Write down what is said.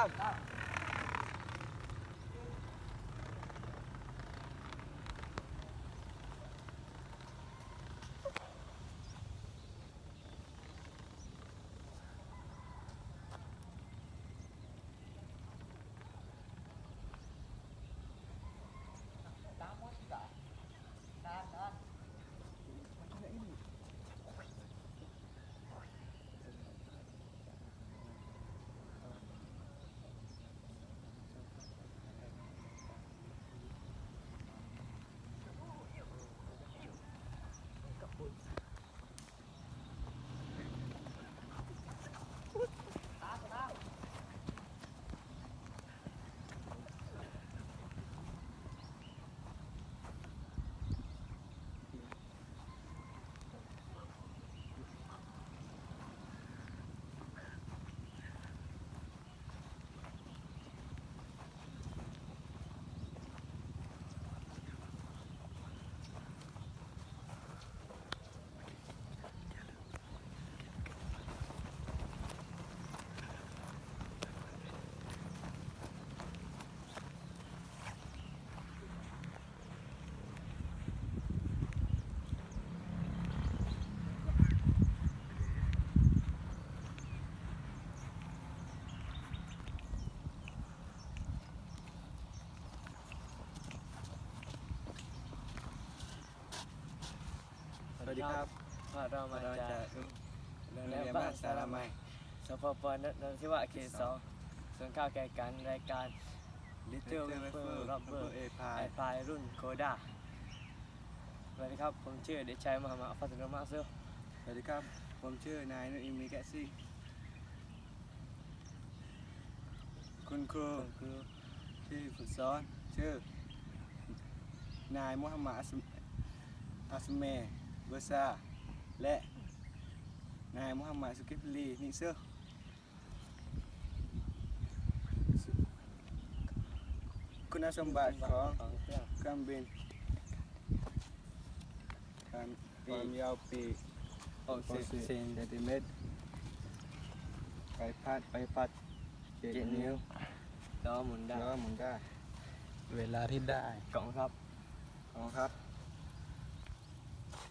ามสวัสดีครับเรามาจากโรงเรียนบ้านสารมัยสพป.นนทิวะเขต 2ส่วนข้าวแก่กันรายการ Little Wafer Rubber ไอพายรุ่นโคด้าสวัสดีครับผมชื่อเด็กชายมหามาฟัตโนมาเซล สวัสดีครับผมชื่อนายนุอิมิแกซี่คุณครูที่ฝึกสอนชื่อนายมุฮัมมัดอัสเมเบอร์ซาและนายมุฮัมมัดสุกิฟลีนิเซอร์คุณสมบัติของเครื่องบินความยาวปีก60 เซนติเมตรใบพัด7 นิ้ว ล้อหมุนได้ เวลาที่ได้ กล่องครับ ของครับ